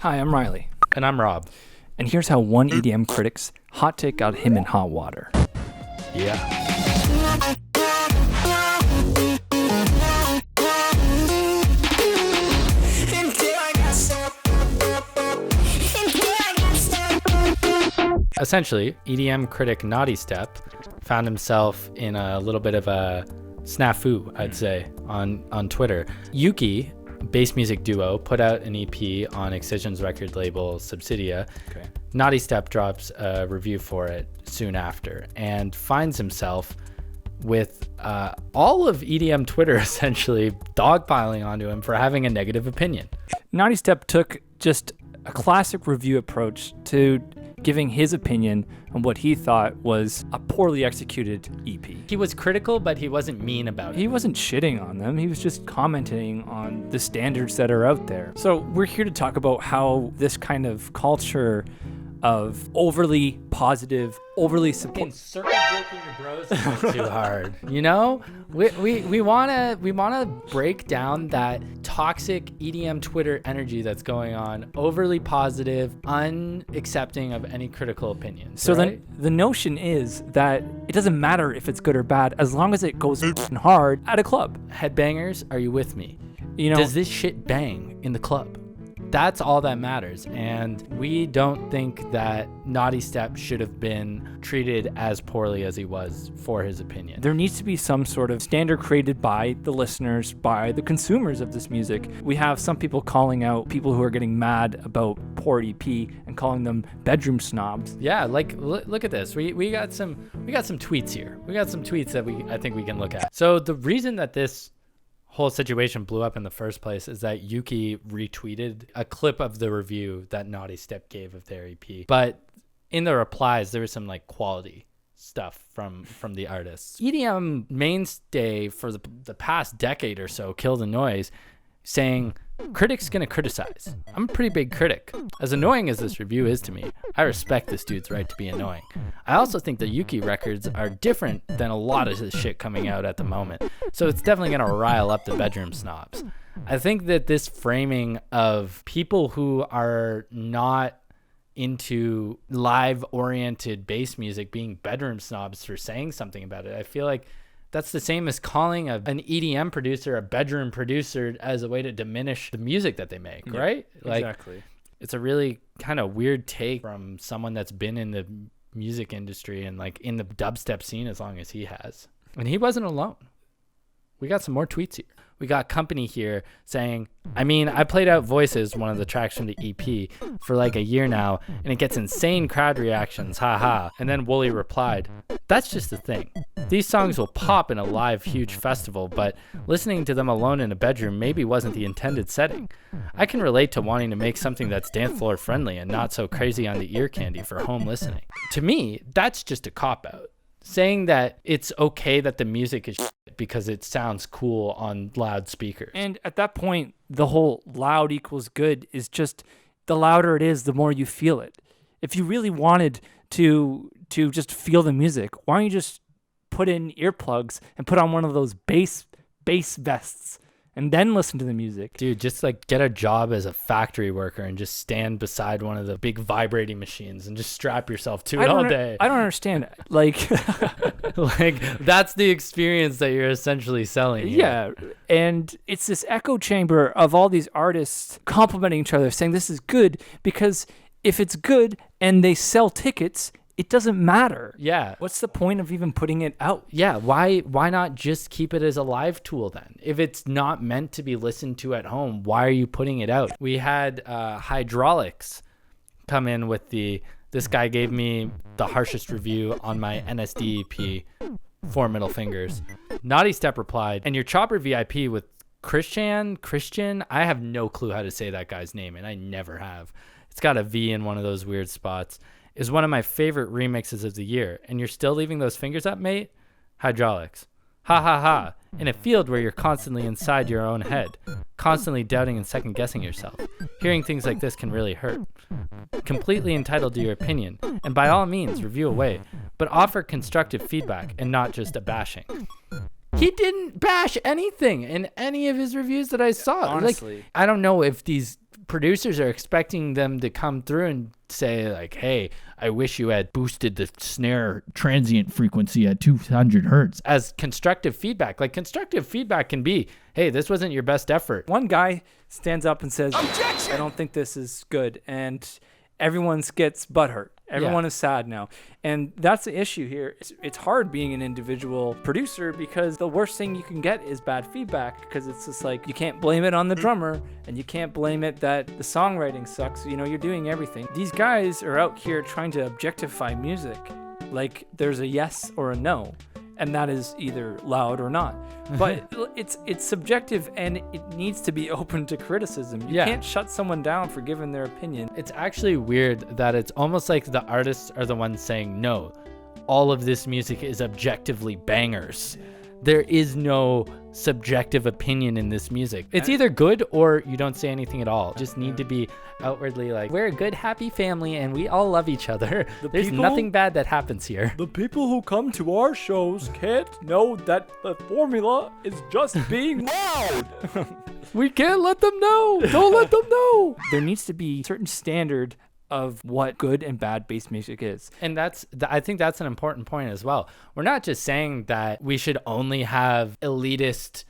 Hi, I'm Riley. And I'm Rob. And here's how one EDM critic's hot take got him in hot water. Yeah. Essentially, EDM critic Nawtystep found himself in a little bit of a snafu, I'd say, on Twitter. Yookie, bass music duo, put out an EP on Excision's record label Subsidia. Okay. Nawtystep drops a review for it soon after and finds himself with all of EDM Twitter essentially dogpiling onto him for having a negative opinion. Nawtystep took just a classic review approach to giving his opinion on what he thought was a poorly executed EP. He was critical, but he wasn't mean about it. He wasn't shitting on them. He was just commenting on the standards that are out there. So we're here to talk about how this kind of culture of overly positive, overly supportive. Circle jerking your bros is too hard. You know, we wanna break down that toxic EDM Twitter energy that's going on. Overly positive, unaccepting of any critical opinions. So right? then the notion is that it doesn't matter if it's good or bad as long as it goes hard at a club. Headbangers, are you with me? You know, does this shit bang in the club? That's all that matters, and we don't think that Nawtystep should have been treated as poorly as he was for his opinion. There needs to be some sort of standard created by the listeners, by the consumers of this music. We have some people calling out people who are getting mad about poor EP and calling them bedroom snobs. Yeah, like look at this. We got some tweets here. We got some tweets that I think we can look at. So the reason that this whole situation blew up in the first place is that Yookie retweeted a clip of the review that Nawtystep gave of their EP. But in the replies, there was some like quality stuff from the artists. EDM mainstay for the past decade or so, Kill the Noise, saying, critic's gonna criticize. I'm a pretty big critic. As annoying as this review is to me, I respect this dude's right to be annoying. I also think the Yookie records are different than a lot of this shit coming out at the moment. So it's definitely gonna rile up the bedroom snobs. I think that this framing of people who are not into live-oriented bass music being bedroom snobs for saying something about it, I feel like that's the same as calling an EDM producer a bedroom producer as a way to diminish the music that they make, right? Like, exactly. It's a really kind of weird take from someone that's been in the music industry and like in the dubstep scene as long as he has. And he wasn't alone. We got some more tweets here. We got Company here saying, I played out Voices, one of the tracks from the EP, for like a year now, and it gets insane crowd reactions, haha. And then Wooly replied, that's just the thing. These songs will pop in a live huge festival, but listening to them alone in a bedroom maybe wasn't the intended setting. I can relate to wanting to make something that's dance floor friendly and not so crazy on the ear candy for home listening. To me, that's just a cop-out. Saying that it's okay that the music is shit because it sounds cool on loudspeakers. And at that point, the whole loud equals good is just the louder it is, the more you feel it. If you really wanted to just feel the music, why don't you just put in earplugs and put on one of those bass vests and then listen to the music? Dude, just like get a job as a factory worker and just stand beside one of the big vibrating machines and just strap yourself to it all day. I don't understand. Like, like that's the experience that you're essentially selling here. Yeah. And it's this echo chamber of all these artists complimenting each other, saying this is good, because if it's good and they sell tickets, it doesn't matter. Yeah. What's the point of even putting it out? Yeah. Why not just keep it as a live tool then? If it's not meant to be listened to at home, why are you putting it out? We had Hydraulics come in with this guy gave me the harshest review on my NSD EP, 4 middle fingers. Nawtystep replied, and your Chopper VIP with Christian, I have no clue how to say that guy's name, and I never have. It's got a V in one of those weird spots. Is one of my favorite remixes of the year, and you're still leaving those fingers up, mate? Hydraulics. Ha ha ha. In a field where you're constantly inside your own head, constantly doubting and second guessing yourself. Hearing things like this can really hurt. Completely entitled to your opinion, and by all means, review away, but offer constructive feedback and not just a bashing. He didn't bash anything in any of his reviews that I saw. Honestly. Like, I don't know if these producers are expecting them to come through and say like, hey, I wish you had boosted the snare transient frequency at 200 hertz as constructive feedback. Like constructive feedback can be, hey, this wasn't your best effort. One guy stands up and says, objection! I don't think this is good. And everyone gets butthurt. Everyone is sad now. And that's the issue here. It's hard being an individual producer because the worst thing you can get is bad feedback, because it's just like you can't blame it on the drummer and you can't blame it that the songwriting sucks. You know, you're doing everything. These guys are out here trying to objectify music like there's a yes or a no, and that is either loud or not. But it's subjective, and it needs to be open to criticism. You can't shut someone down for giving their opinion. It's actually weird that it's almost like the artists are the ones saying, no, all of this music is objectively bangers. There is no subjective opinion in this music. It's either good or you don't say anything at all. Just need to be outwardly like, we're a good, happy family and we all love each other. There's nothing bad that happens here. The people who come to our shows can't know that the formula is just being loud. We can't let them know. Don't let them know. There needs to be a certain standard of what good and bad bass music is. And I think that's an important point as well. We're not just saying that we should only have elitist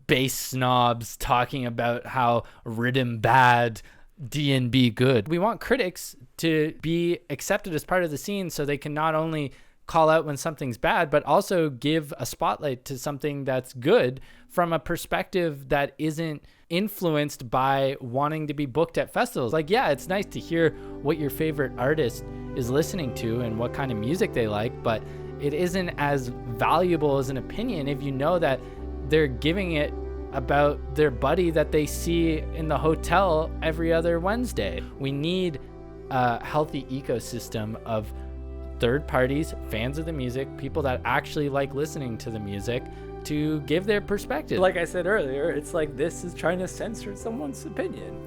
bass snobs talking about how rhythm bad, D&B good. We want critics to be accepted as part of the scene so they can not only call out when something's bad, but also give a spotlight to something that's good from a perspective that isn't influenced by wanting to be booked at festivals. Like, yeah, it's nice to hear what your favorite artist is listening to and what kind of music they like, but it isn't as valuable as an opinion if you know that they're giving it about their buddy that they see in the hotel every other Wednesday. We need a healthy ecosystem of third parties, fans of the music, people that actually like listening to the music, to give their perspective. Like I said earlier, it's like this is trying to censor someone's opinion.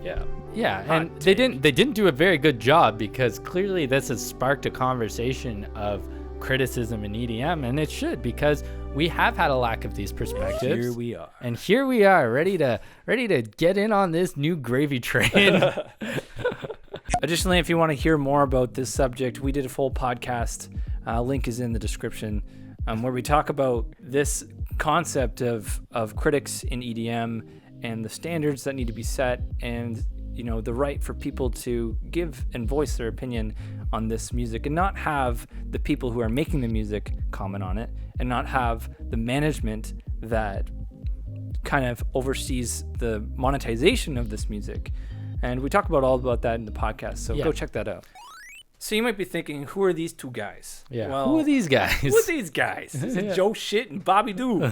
Yeah, and they didn't do a very good job, because clearly this has sparked a conversation of criticism in EDM, and it should, because we have had a lack of these perspectives. Here we are, ready to get in on this new gravy train. Additionally, if you want to hear more about this subject, we did a full podcast. Link is in the description, where we talk about this concept of critics in EDM and the standards that need to be set, and the right for people to give and voice their opinion on this music, and not have the people who are making the music comment on it, and not have the management that kind of oversees the monetization of this music. And we talk about all about that in the podcast, so go check that out. So you might be thinking, who are these two guys? Yeah. Well, who are these guys? Is it Joe Shit and Bobby Doo?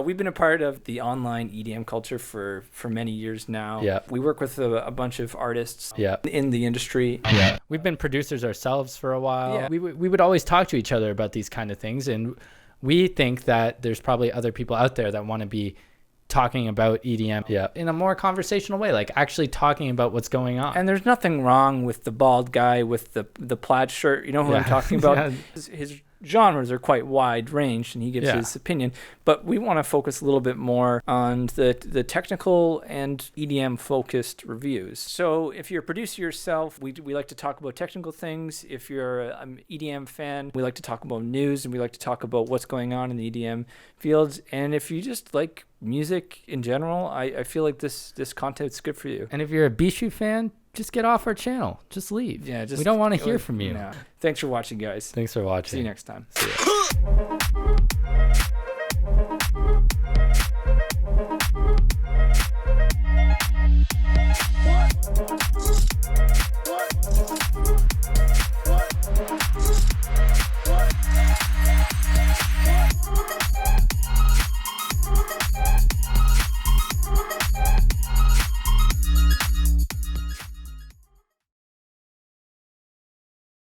We've been a part of the online EDM culture for many years now. Yeah. We work with a bunch of artists in the industry. Yeah. We've been producers ourselves for a while. Yeah. We would always talk to each other about these kind of things, and we think that there's probably other people out there that want to be talking about EDM in a more conversational way, like actually talking about what's going on. And there's nothing wrong with the bald guy with the plaid shirt. You know who I'm talking about? His genres are quite wide ranged, and he gives his opinion. But we want to focus a little bit more on the technical and EDM focused reviews. So if you're a producer yourself, we like to talk about technical things. If you're an EDM fan, we like to talk about news, and we like to talk about what's going on in the EDM fields. And if you just like music in general, I feel like this content's good for you. And if you're a Bishu fan, just get off our channel. Just leave. Yeah, we don't want to hear from you. Thanks for watching, guys. Thanks for watching. See you next time. See ya.